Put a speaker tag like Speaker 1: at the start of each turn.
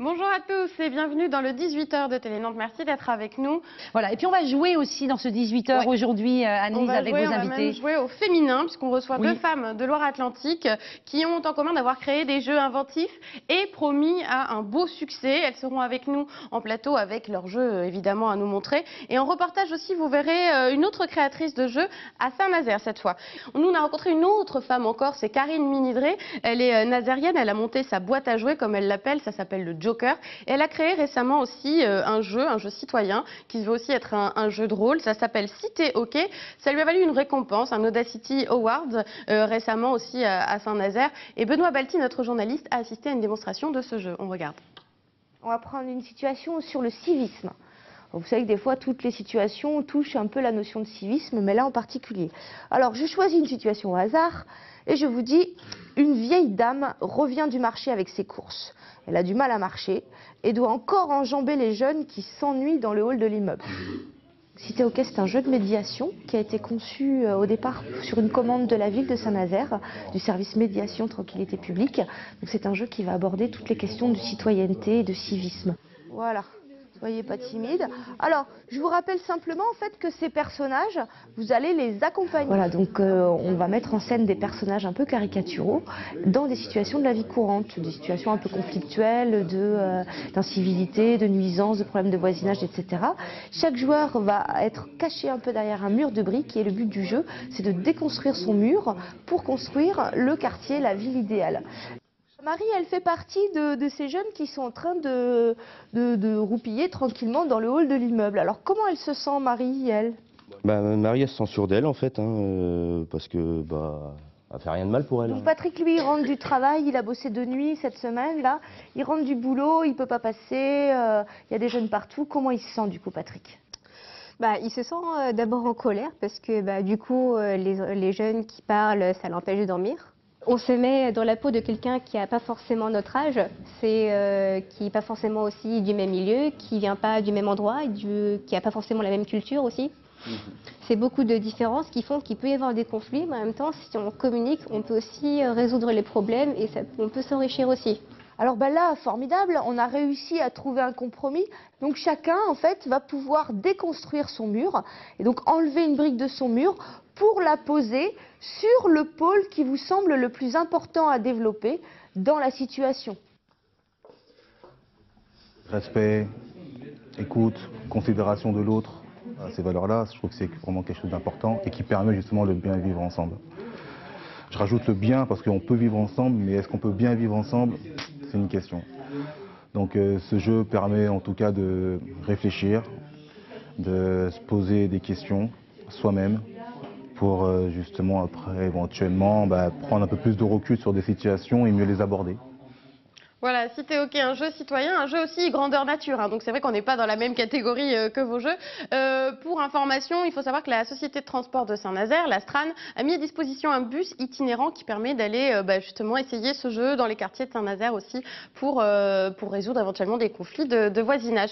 Speaker 1: Bonjour à tous et bienvenue dans le 18h de Télé Nantes. Merci d'être avec nous.
Speaker 2: Voilà, et puis on va jouer aussi dans ce 18h aujourd'hui, Annelise, avec vos invités.
Speaker 1: On va même jouer au féminin, puisqu'on reçoit deux femmes de Loire-Atlantique qui ont en commun d'avoir créé des jeux inventifs et promis à un beau succès. Elles seront avec nous en plateau avec leurs jeux évidemment à nous montrer. Et en reportage aussi, vous verrez une autre créatrice de jeux à Saint-Nazaire cette fois. Nous, on a rencontré une autre femme encore, c'est Karine Minidré. Elle est nazérienne, elle a monté sa boîte à jouer comme elle l'appelle, ça s'appelle le Joker. Et elle a créé récemment aussi un jeu citoyen, qui veut aussi être un jeu de rôle. Ça s'appelle Cité OK. Ça lui a valu une récompense, un Audacity Award, récemment aussi à Saint-Nazaire. Et Benoît Balti, notre journaliste, a assisté à une démonstration de ce jeu. On regarde.
Speaker 3: On va prendre une situation sur le civisme. Vous savez que des fois, toutes les situations touchent un peu la notion de civisme, mais là en particulier. Alors, je choisis une situation au hasard et je vous dis, une vieille dame revient du marché avec ses courses. Elle a du mal à marcher et doit encore enjamber les jeunes qui s'ennuient dans le hall de l'immeuble. Cité OK, c'est un jeu de médiation qui a été conçu au départ sur une commande de la ville de Saint-Nazaire, du service médiation tranquillité publique. Donc c'est un jeu qui va aborder toutes les questions de citoyenneté et de civisme. Voilà. Soyez pas timide. Alors, je vous rappelle simplement en fait que ces personnages, vous allez les accompagner. Voilà, donc on va mettre en scène des personnages un peu caricaturaux dans des situations de la vie courante, des situations un peu conflictuelles, d'incivilité, de nuisances, de problèmes de voisinage, etc. Chaque joueur va être caché un peu derrière un mur de briques et le but du jeu, c'est de déconstruire son mur pour construire le quartier, la ville idéale. Marie, elle fait partie de ces jeunes qui sont en train de roupiller tranquillement dans le hall de l'immeuble. Alors comment elle se sent, Marie, elle?
Speaker 4: Marie, elle se sent sûre d'elle, en fait, parce que elle fait rien de mal pour elle.
Speaker 3: Donc Patrick, lui, il rentre du travail, il a bossé de nuit cette semaine, là. Il rentre du boulot, il peut pas passer, il y a des jeunes partout. Comment il se sent, du coup, Patrick?
Speaker 5: Il se sent d'abord en colère parce que du coup, les jeunes qui parlent, ça l'empêche de dormir. On se met dans la peau de quelqu'un qui n'a pas forcément notre âge, qui n'est pas forcément aussi du même milieu, qui ne vient pas du même endroit, qui n'a pas forcément la même culture aussi. C'est beaucoup de différences qui font qu'il peut y avoir des conflits, mais en même temps, si on communique, on peut aussi résoudre les problèmes et on peut s'enrichir aussi.
Speaker 3: Alors là, formidable, on a réussi à trouver un compromis. Donc chacun, en fait, va pouvoir déconstruire son mur et donc enlever une brique de son mur pour la poser sur le pôle qui vous semble le plus important à développer dans la situation.
Speaker 6: Respect, écoute, considération de l'autre, ces valeurs-là, je trouve que c'est vraiment quelque chose d'important et qui permet justement le bien vivre ensemble. Je rajoute le bien parce qu'on peut vivre ensemble, mais est-ce qu'on peut bien vivre ensemble? C'est une question. Donc ce jeu permet en tout cas de réfléchir, de se poser des questions soi-même pour justement après éventuellement prendre un peu plus de recul sur des situations et mieux les aborder.
Speaker 1: Voilà, Cité OK, un jeu citoyen, un jeu aussi grandeur nature. Donc c'est vrai qu'on n'est pas dans la même catégorie que vos jeux. Pour information, il faut savoir que la société de transport de Saint-Nazaire, la Stran, a mis à disposition un bus itinérant qui permet d'aller justement essayer ce jeu dans les quartiers de Saint-Nazaire aussi pour résoudre éventuellement des conflits de voisinage.